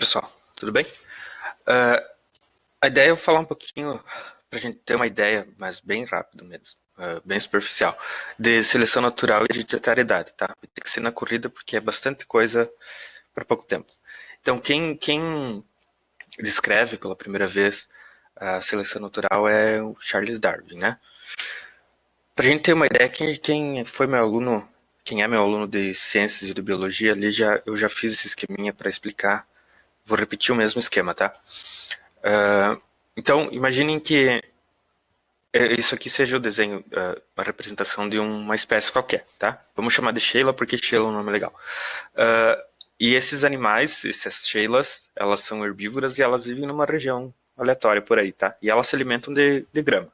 Pessoal, tudo bem? Uh, a ideia é falar um pouquinho, para a gente ter uma ideia, mas bem rápido mesmo, bem superficial, de seleção natural e hereditariedade, tá? Tem que ser na corrida porque é bastante coisa para pouco tempo. Então, quem descreve pela primeira vez a seleção natural é o Charles Darwin, né? Para a gente ter uma ideia, quem foi meu aluno, quem é meu aluno de ciências e de biologia, eu já fiz esse esqueminha para explicar. Vou repetir o mesmo esquema, tá? Então, imaginem que isso aqui seja o desenho, a representação de uma espécie qualquer, tá? Vamos chamar de Sheila porque Sheila é um nome legal. E esses animais, essas Sheilas, elas são herbívoras e elas vivem numa região aleatória por aí, tá? E elas se alimentam de grama.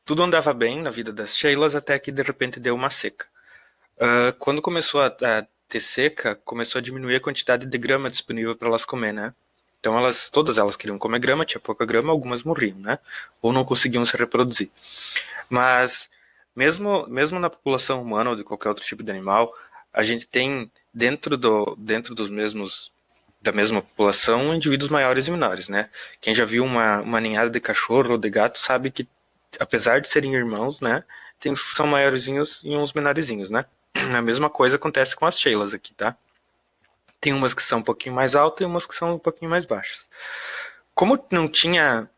Tudo andava bem na vida das Sheilas até que de repente deu uma seca. Quando começou a ter seca, começou a diminuir a quantidade de grama disponível para elas comer, né? Então todas elas queriam comer grama, tinha pouca grama, algumas morriam, né? Ou não conseguiam se reproduzir. Mas mesmo na população humana ou de qualquer outro tipo de animal, a gente tem dentro dos mesmos da mesma população indivíduos maiores e menores, né? Quem já viu uma ninhada de cachorro ou de gato sabe que apesar de serem irmãos, né, tem uns que são maiorzinhos e uns menorzinhos, né? A mesma coisa acontece com as Sheilas aqui, tá? Tem umas que são um pouquinho mais altas e umas que são um pouquinho mais baixas. Como não tinha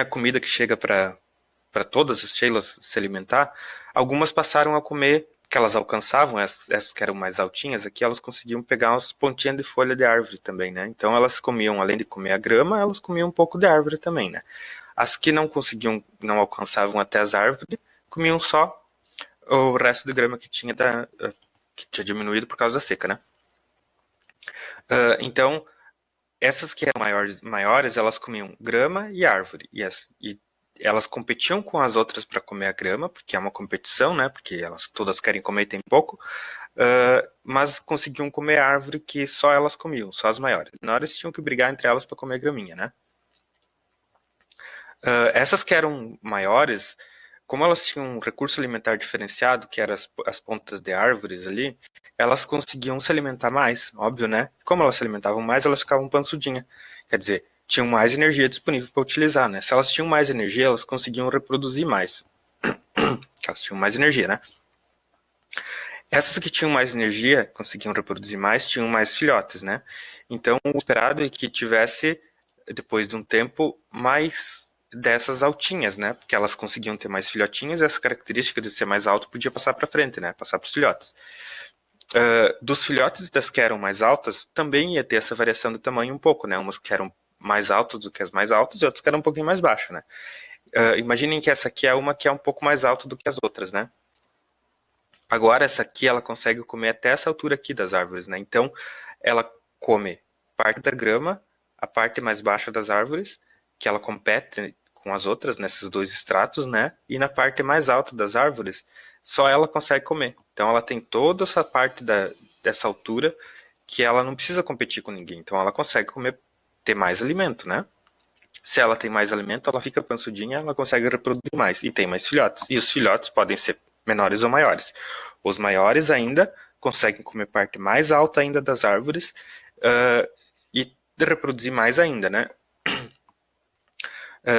comida que chega para todas as Sheilas se alimentar, algumas passaram a comer, que elas alcançavam, essas que eram mais altinhas aqui, elas conseguiam pegar umas pontinhas de folha de árvore também, né? Então elas comiam, além de comer a grama, elas comiam um pouco de árvore também, né? As que não conseguiam, não alcançavam até as árvores, comiam só o resto de grama que que tinha diminuído por causa da seca, né? Então, essas que eram maiores, elas comiam grama e árvore. E elas competiam com as outras para comer a grama, porque é uma competição, né? Porque elas todas querem comer e tem pouco. Mas conseguiam comer a árvore que só elas comiam, só as maiores. As menores tinham que brigar entre elas para comer a graminha, né? Essas que eram maiores, como elas tinham um recurso alimentar diferenciado, que eram as pontas de árvores ali, elas conseguiam se alimentar mais, óbvio, né? Como elas se alimentavam mais, elas ficavam pançudinhas. Quer dizer, tinham mais energia disponível para utilizar, né? Se elas tinham mais energia, elas conseguiam reproduzir mais. Elas tinham mais energia, né? Essas que tinham mais energia, conseguiam reproduzir mais, tinham mais filhotes, né? Então, o esperado é que tivesse, depois de um tempo, mais dessas altinhas, né? Porque elas conseguiam ter mais filhotinhos e essa característica de ser mais alto podia passar para frente, né? Passar para os filhotes. Dos filhotes das que eram mais altas, também ia ter essa variação de tamanho um pouco, né? Umas que eram mais altas do que as mais altas e outras que eram um pouquinho mais baixas, né? Imaginem que essa aqui é uma que é um pouco mais alta do que as outras, né? Agora essa aqui ela consegue comer até essa altura aqui das árvores, né? Então ela come parte da grama, a parte mais baixa das árvores, que ela compete com as outras nesses dois estratos, né? E na parte mais alta das árvores, só ela consegue comer. Então ela tem toda essa parte dessa altura que ela não precisa competir com ninguém. Então ela consegue comer, ter mais alimento, né? Se ela tem mais alimento, ela fica pançudinha, ela consegue reproduzir mais e tem mais filhotes. E os filhotes podem ser menores ou maiores. Os maiores ainda conseguem comer parte mais alta ainda das árvores e reproduzir mais ainda, né?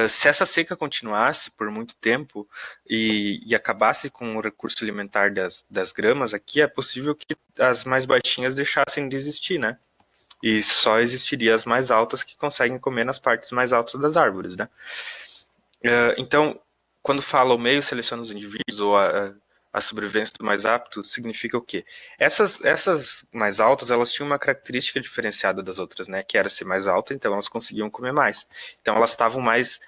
Se essa seca continuasse por muito tempo e acabasse com o recurso alimentar das gramas aqui, é possível que as mais baixinhas deixassem de existir, né? E só existiria as mais altas que conseguem comer nas partes mais altas das árvores, né? Então, quando fala o meio seleciona os indivíduos ou a sobrevivência do mais apto, significa o quê? Essas mais altas, elas tinham uma característica diferenciada das outras, né? Que era ser mais alta, então elas conseguiam comer mais. Então elas estavam mais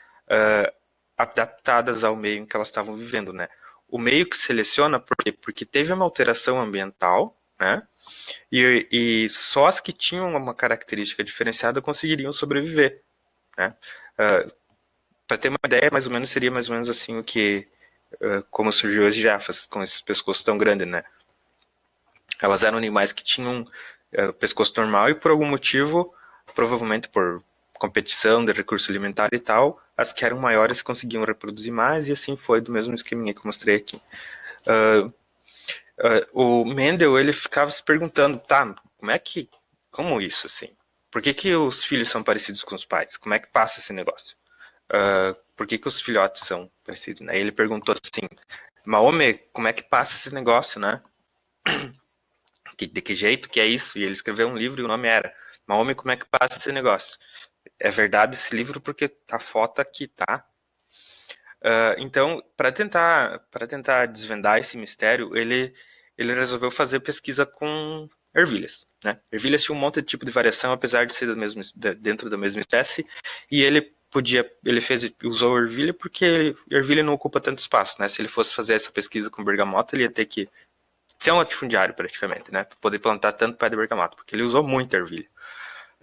adaptadas ao meio em que elas estavam vivendo, né? O meio que seleciona, por quê? Porque teve uma alteração ambiental, né? E só as que tinham uma característica diferenciada conseguiriam sobreviver, né? Para ter uma ideia, mais ou menos seria mais ou menos assim o que como surgiu as girafas com esses pescoços tão grandes, né? Elas eram animais que tinham pescoço normal e por algum motivo, provavelmente por competição de recurso alimentar e tal, as que eram maiores conseguiam reproduzir mais e assim foi do mesmo esqueminha que eu mostrei aqui. O Mendel, ele ficava se perguntando, tá, como isso, assim? Por que os filhos são parecidos com os pais? Como é que passa esse negócio? Por que os filhotes são parecidos, né? Ele perguntou assim, Maomé, como é que passa esse negócio, né? De que jeito que é isso? E ele escreveu um livro e o nome era Maomé, como é que passa esse negócio? É verdade esse livro porque a foto aqui, tá? Então, para tentar desvendar esse mistério, ele resolveu fazer pesquisa com ervilhas, né? Ervilhas tinham um monte de tipo de variação, apesar de ser dentro da mesma espécie, e usou ervilha porque ervilha não ocupa tanto espaço, né? Se ele fosse fazer essa pesquisa com bergamota, ele ia ter que ser um latifundiário praticamente, né? Para poder plantar tanto pé de bergamota, porque ele usou muita ervilha.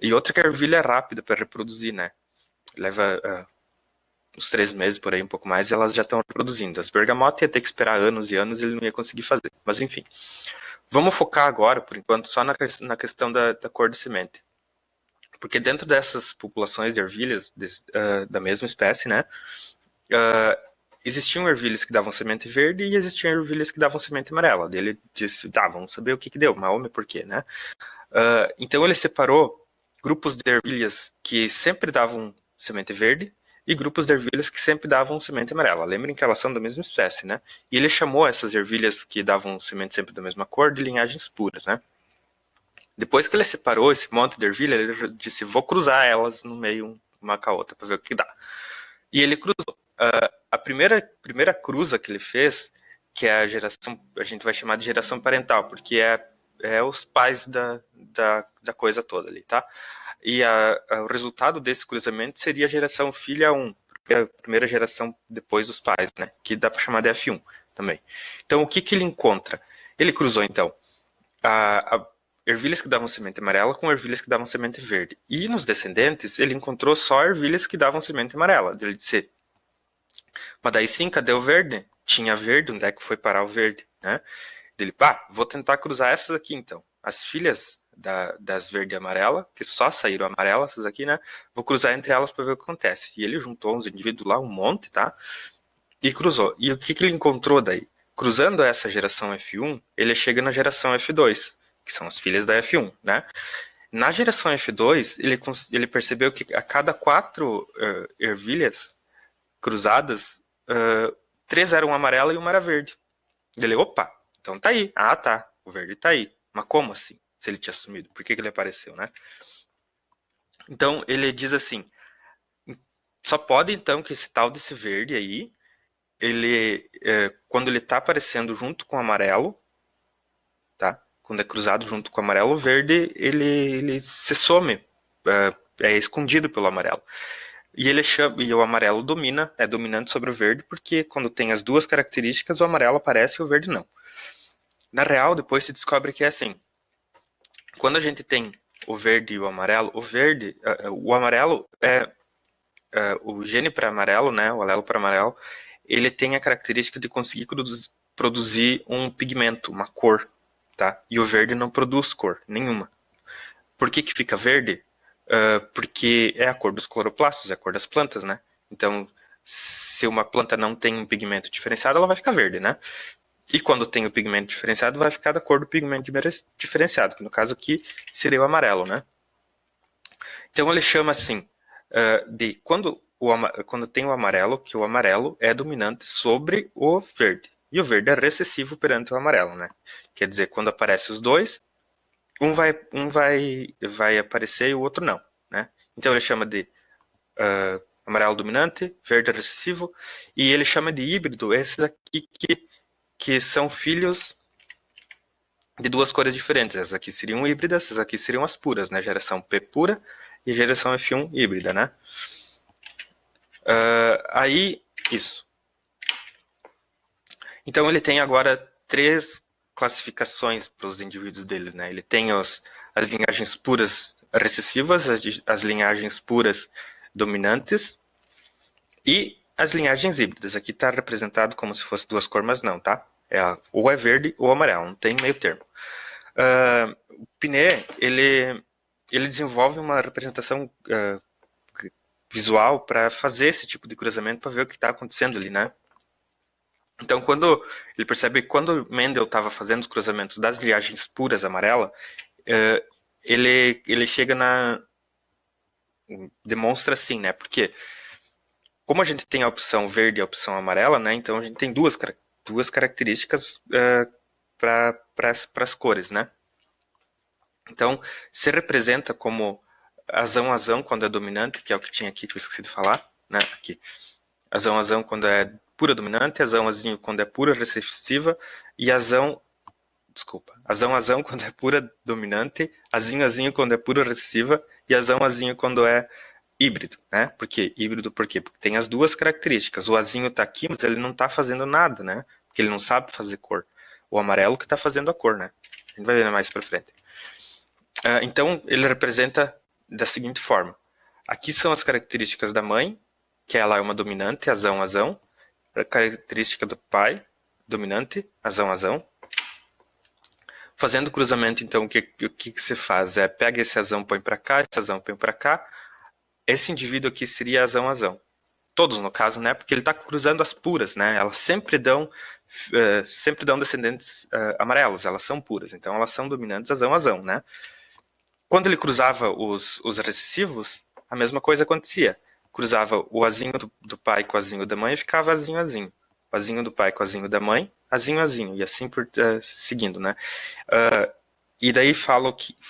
E outra que a ervilha é rápida para reproduzir, né? Leva uns 3 meses, por aí, um pouco mais, e elas já estão reproduzindo. As bergamotas ia ter que esperar anos e anos e ele não ia conseguir fazer. Mas enfim, vamos focar agora, por enquanto, só na questão da cor de semente. Porque dentro dessas populações de ervilhas da mesma espécie, né, existiam ervilhas que davam semente verde e existiam ervilhas que davam semente amarela. Ele disse, vamos saber o que deu, mas por quê, né? Então ele separou grupos de ervilhas que sempre davam semente verde e grupos de ervilhas que sempre davam semente amarela. Lembrem que elas são da mesma espécie, né? E ele chamou essas ervilhas que davam semente sempre da mesma cor de linhagens puras, né? Depois que ele separou esse monte de ervilha, ele disse, vou cruzar elas no meio uma com a outra para ver o que dá. E ele cruzou. A primeira cruza que ele fez, que é a geração, a gente vai chamar de geração parental, porque é os pais da coisa toda ali, tá? E o resultado desse cruzamento seria a geração filha 1, porque é a primeira geração depois dos pais, né? Que dá para chamar de F1 também. Então, o que ele encontra? Ele cruzou, então, a ervilhas que davam semente amarela com ervilhas que davam semente verde. E nos descendentes, ele encontrou só ervilhas que davam semente amarela. Ele disse, mas daí sim, cadê o verde? Tinha verde, onde é que foi parar o verde, né? Ele, vou tentar cruzar essas aqui então. As filhas das verde e amarela, que só saíram amarelas, essas aqui, né? Vou cruzar entre elas para ver o que acontece. E ele juntou uns indivíduos lá, um monte, tá? E cruzou. E o que ele encontrou daí? Cruzando essa geração F1, ele chega na geração F2, que são as filhas da F1, né? Na geração F2, ele percebeu que a cada 4 ervilhas cruzadas, 3 eram amarela e uma era verde. Ele, opa, então tá aí. Ah, tá, o verde tá aí. Mas como assim? Se ele tinha sumido, por que ele apareceu, né? Então ele diz assim, só pode então que esse tal desse verde aí, ele, quando ele tá aparecendo junto com o amarelo, tá? Quando é cruzado junto com o amarelo, o verde, ele se some, é escondido pelo amarelo. E o amarelo é dominante sobre o verde, porque quando tem as duas características, o amarelo aparece e o verde não. Na real, depois se descobre que é assim. Quando a gente tem o verde e o amarelo, o amarelo o gene para amarelo, né, o alelo para amarelo, ele tem a característica de conseguir produzir um pigmento, uma cor, tá? E o verde não produz cor nenhuma. Por que fica verde? Porque é a cor dos cloroplastos, é a cor das plantas, né? Então, se uma planta não tem um pigmento diferenciado, ela vai ficar verde, né? E quando tem o pigmento diferenciado, vai ficar da cor do pigmento diferenciado, que no caso aqui seria o amarelo, né? Então ele chama assim, de quando tem o amarelo, que o amarelo é dominante sobre o verde. E o verde é recessivo perante o amarelo, né? Quer dizer, quando aparecem os dois, um vai aparecer e o outro não, né? Então ele chama de amarelo dominante, verde recessivo, e ele chama de híbrido esses aqui que são filhos de duas cores diferentes. Essas aqui seriam híbridas, essas aqui seriam as puras, né? Geração P pura e geração F1 híbrida, né? Isso. Então ele tem agora 3 classificações para os indivíduos dele, né? Ele tem as linhagens puras recessivas, as linhagens puras dominantes e as linhagens híbridas. Aqui está representado como se fosse duas cores, mas não, tá? Ou é verde ou amarelo, não tem meio termo. O Pinet, ele desenvolve uma representação visual para fazer esse tipo de cruzamento para ver o que está acontecendo ali, né? Então, quando ele percebe que quando Mendel estava fazendo os cruzamentos das linhagens puras amarela, ele chega demonstra assim, né? Porque como a gente tem a opção verde e a opção amarela, né? Então a gente tem duas características para as cores, né? Então se representa como azão quando é dominante, que é o que tinha aqui que eu esqueci de falar, né? Aqui. Azão quando é pura dominante, azão quando é pura recessiva e azão quando é pura dominante, azinho quando é pura recessiva e azão quando é híbrido, né? Por quê? Porque tem as duas características. O azinho tá aqui, mas ele não tá fazendo nada, né? Porque ele não sabe fazer cor. O amarelo que tá fazendo a cor, né? A gente vai ver mais pra frente. Então, ele representa da seguinte forma. Aqui são as características da mãe, que ela é uma dominante, azão. A característica do pai, dominante, azão. Fazendo cruzamento, então, o que se faz? Pega esse azão, põe para cá, esse azão põe para cá. Esse indivíduo aqui seria azão. Todos, no caso, né? Porque ele está cruzando as puras, né? Elas sempre dão descendentes amarelos, elas são puras. Então, elas são dominantes azão, né? Quando ele cruzava os recessivos, a mesma coisa acontecia. Cruzava o azinho do pai com o azinho da mãe e ficava azinho. O azinho do pai com o azinho da mãe, azinho. E assim seguindo, né? E daí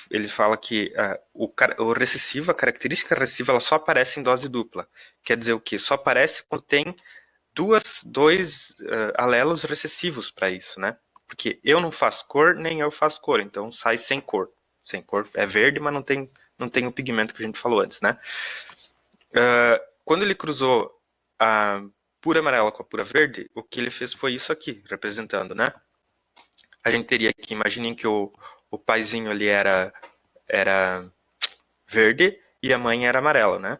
ele fala que o recessivo, a característica recessiva, ela só aparece em dose dupla. Quer dizer o quê? Só aparece quando tem dois alelos recessivos para isso, né? Porque eu não faço cor, nem eu faço cor, então sai sem cor. Sem cor é verde, mas não tem o pigmento que a gente falou antes, né? Quando ele cruzou a pura amarela com a pura verde, o que ele fez foi isso aqui, representando, né? A gente teria aqui, imaginem que o paizinho ali era verde e a mãe era amarela, né?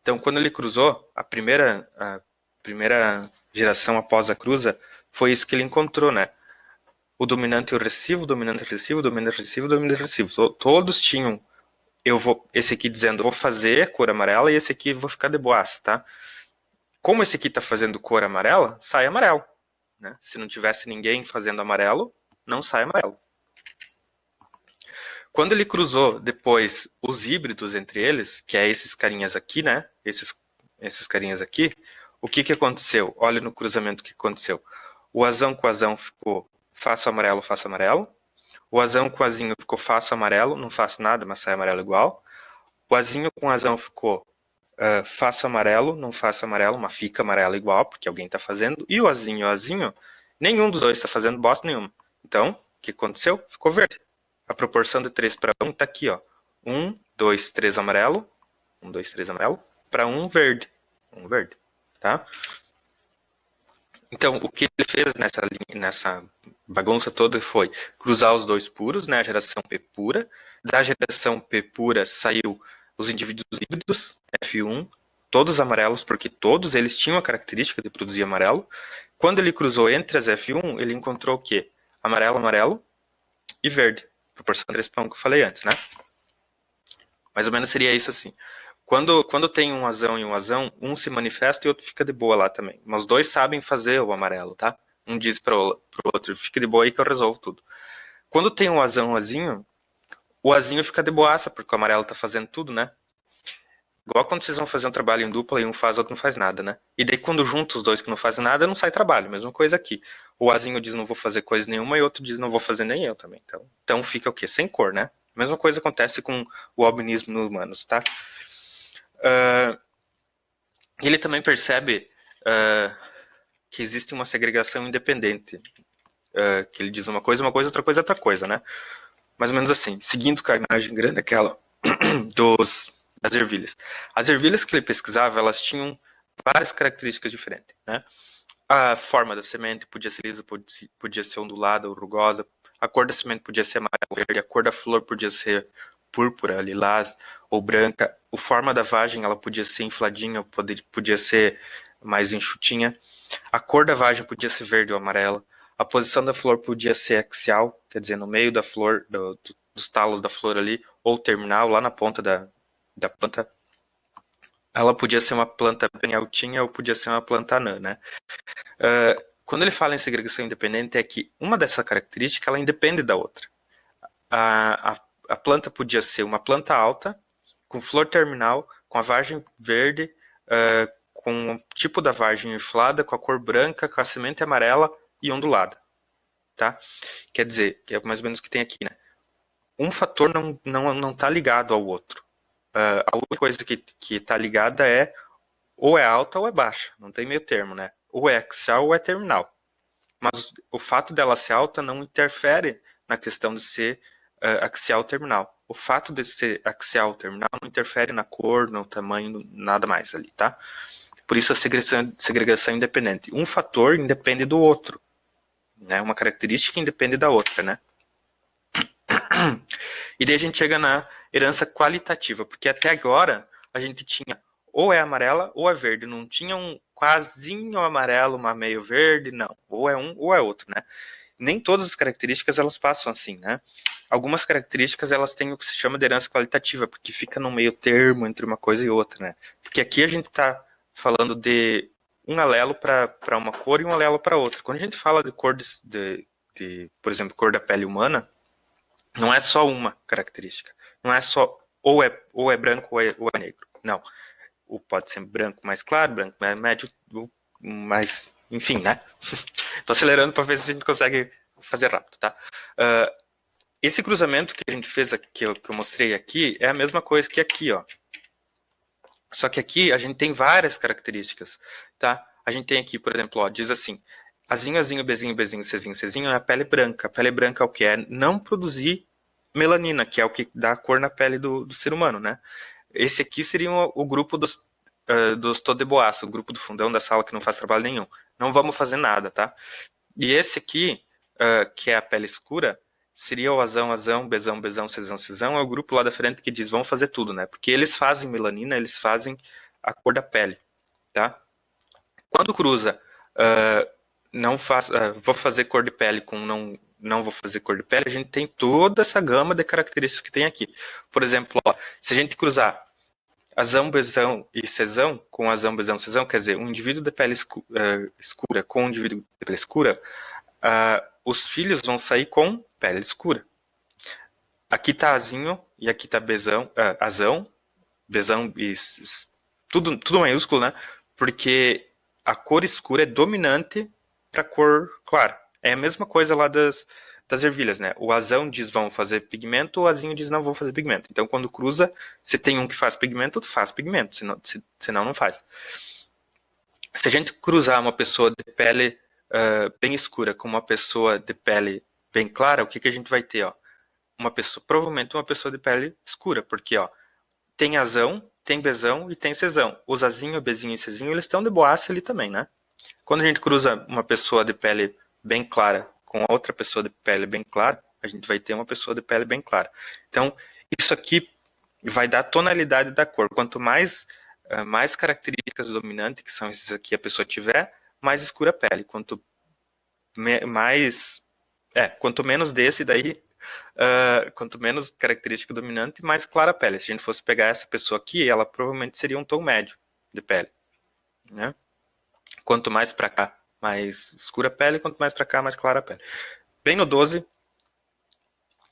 Então, quando ele cruzou, a primeira geração após a cruza, foi isso que ele encontrou, né? O dominante e o recessivo, dominante recessivo, dominante recessivo, dominante recessivo. Todos tinham, esse aqui dizendo, vou fazer cor amarela e esse aqui vou ficar de boaça, tá? Como esse aqui tá fazendo cor amarela, sai amarelo, né? Se não tivesse ninguém fazendo amarelo, não sai amarelo. Quando ele cruzou depois os híbridos entre eles, que é esses carinhas aqui, né? Esses carinhas aqui, o que aconteceu? Olha no cruzamento o que aconteceu. O azão com o azão ficou faço amarelo. O azão com o azinho ficou faço amarelo, não faço nada, mas sai amarelo igual. O azinho com o azão ficou faço amarelo, não faço amarelo, mas fica amarelo igual, porque alguém está fazendo. E o azinho, nenhum dos dois está fazendo bosta nenhuma. Então, o que aconteceu? Ficou verde. A proporção de 3 para 1 está aqui, ó. 1, 2, 3 amarelo. 1, 2, 3 amarelo. Para 1 verde. 1 verde. Tá? Então, o que ele fez nessa bagunça toda foi cruzar os dois puros, né? A geração P pura. Da geração P pura saiu os indivíduos híbridos, F1, todos amarelos, porque todos eles tinham a característica de produzir amarelo. Quando ele cruzou entre as F1, ele encontrou o quê? Amarelo e verde. Proporção 3 para 1 que eu falei antes, né? Mais ou menos seria isso assim. Quando tem um azão e um azão, um se manifesta e o outro fica de boa lá também. Mas os dois sabem fazer o amarelo, tá? Um diz pro outro, fica de boa aí que eu resolvo tudo. Quando tem um azão e um azinho, o azinho fica de boaça, porque o amarelo tá fazendo tudo, né? Igual quando vocês vão fazer um trabalho em dupla e um faz, o outro não faz nada, né? E daí quando junta os dois que não fazem nada, não sai trabalho. Mesma coisa aqui. O azinho diz não vou fazer coisa nenhuma e o outro diz não vou fazer nem eu também. Então fica o quê? Sem cor, né? Mesma coisa acontece com o albinismo nos humanos, tá? Ele também percebe que existe uma segregação independente. Que ele diz uma coisa, outra coisa, outra coisa, né? Mais ou menos assim, seguindo com a imagem grande aquela das ervilhas. As ervilhas que ele pesquisava, elas tinham várias características diferentes, né? A forma da semente podia ser lisa, podia ser ondulada ou rugosa. A cor da semente podia ser amarela ou verde. A cor da flor podia ser púrpura, lilás ou branca. A forma da vagem ela podia ser infladinha, podia ser mais enxutinha. A cor da vagem podia ser verde ou amarela. A posição da flor podia ser axial, quer dizer, no meio da flor, dos talos da flor ali, ou terminal, lá na ponta da planta. Ela podia ser uma planta bem altinha ou podia ser uma planta anã, né? Quando ele fala em segregação independente, é que uma dessa característica ela independe da outra. a planta podia ser uma planta alta, com flor terminal, com a vagem verde, com o tipo da vagem inflada, com a cor branca, com a semente amarela e ondulada, tá? Quer dizer, que é mais ou menos o que tem aqui, né? Um fator não tá ligado ao outro. A única coisa que tá ligada é ou é alta ou é baixa, não tem meio termo, né? Ou é axial ou é terminal. Mas o fato dela ser alta não interfere na questão de ser axial terminal. O fato de ser axial terminal não interfere na cor, no tamanho, nada mais ali, tá? Por isso a segregação independente. Um fator independe do outro, né? Uma característica independe da outra, né? E daí a gente chega na herança qualitativa, porque até agora a gente tinha ou é amarela ou é verde, não tinha um quasinho amarelo, uma meio verde, não. Ou é um ou é outro, né? Nem todas as características elas passam assim, né? Algumas características elas têm o que se chama de herança qualitativa, porque fica no meio termo entre uma coisa e outra, né? Porque aqui a gente está falando de um alelo para uma cor e um alelo para outra. Quando a gente fala de cor por exemplo, cor da pele humana, não é só uma característica. Não é só ou é branco ou é negro. Não. Ou pode ser branco mais claro, branco mais médio, mais. Enfim, né? Tô acelerando para ver se a gente consegue fazer rápido, tá? Esse cruzamento que a gente fez aqui, que eu mostrei aqui, é a mesma coisa que aqui, ó. Só que aqui a gente tem várias características, tá? A gente tem aqui, por exemplo, ó, diz assim: Azinho, azinho, bezinho, bezinho, cezinho, cezinho é a pele branca. A pele branca é o que? É não produzir melanina, que é o que dá a cor na pele do ser humano, né? Esse aqui seria o grupo dos Todeboaço, o grupo do fundão da sala que não faz trabalho nenhum. Não vamos fazer nada, tá? E esse aqui, que é a pele escura, seria o azão, azão, bezão, bezão, cezão, cezão, é o grupo lá da frente que diz vamos fazer tudo, né? Porque eles fazem melanina, eles fazem a cor da pele, tá? Quando cruza, não faz, vou fazer cor de pele com não vou fazer cor de pele, a gente tem toda essa gama de características que tem aqui. Por exemplo, ó, se a gente cruzar azão, bezão e cezão com azão, bezão, cezão, quer dizer, um indivíduo de pele escura com um indivíduo de pele escura, os filhos vão sair com pele escura. Aqui tá azinho e aqui tá bezão, azão, bezão e tudo maiúsculo, né? Porque a cor escura é dominante para a cor clara. É a mesma coisa lá das ervilhas, né? O azão diz vão fazer pigmento, o azinho diz não vão fazer pigmento. Então, quando cruza, se tem um que faz pigmento, senão não faz. Se a gente cruzar uma pessoa de pele bem escura com uma pessoa de pele bem clara, o que a gente vai ter, ó? Provavelmente uma pessoa de pele escura, porque, ó, tem azão, tem bezão e tem cezão. Os azinho, bezinho e cezinho, eles estão de boaça ali também, né? Quando a gente cruza uma pessoa de pele bem clara com outra pessoa de pele bem clara, a gente vai ter uma pessoa de pele bem clara. Então, isso aqui vai dar a tonalidade da cor. Quanto mais características dominantes, que são esses aqui, a pessoa tiver, mais escura a pele. Quanto menos desse daí, quanto menos característica dominante, mais clara a pele. Se a gente fosse pegar essa pessoa aqui, ela provavelmente seria um tom médio de pele, né? Quanto mais para cá, mais escura a pele, quanto mais para cá, mais clara a pele. Bem no 12,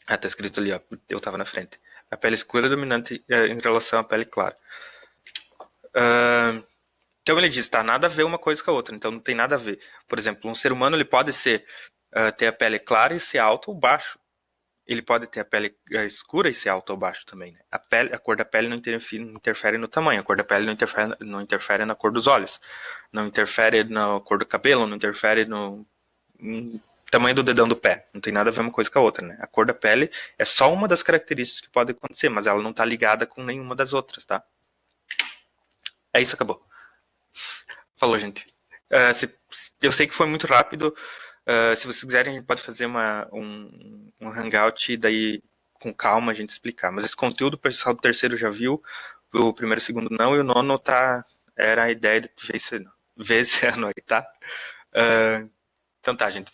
tá escrito ali, ó, eu tava na frente. A pele escura é dominante em relação à pele clara. Então ele diz, tá, nada a ver uma coisa com a outra, então não tem nada a ver. Por exemplo, um ser humano ele pode ter a pele clara e ser alto ou baixo. Ele pode ter a pele escura e ser alto ou baixo também, né? A cor da pele não interfere no tamanho, a cor da pele não interfere na cor dos olhos, não interfere na cor do cabelo, não interfere no tamanho do dedão do pé. Não tem nada a ver uma coisa com a outra, né? A cor da pele é só uma das características que pode acontecer, mas ela não está ligada com nenhuma das outras, tá? É isso, acabou. Falou, gente. Eu sei que foi muito rápido. Se vocês quiserem, a gente pode fazer um hangout e daí com calma a gente explicar. Mas esse conteúdo o pessoal do terceiro já viu, o primeiro e o segundo não, e o nono era a ideia de ver esse ano aí, tá? Então tá, gente.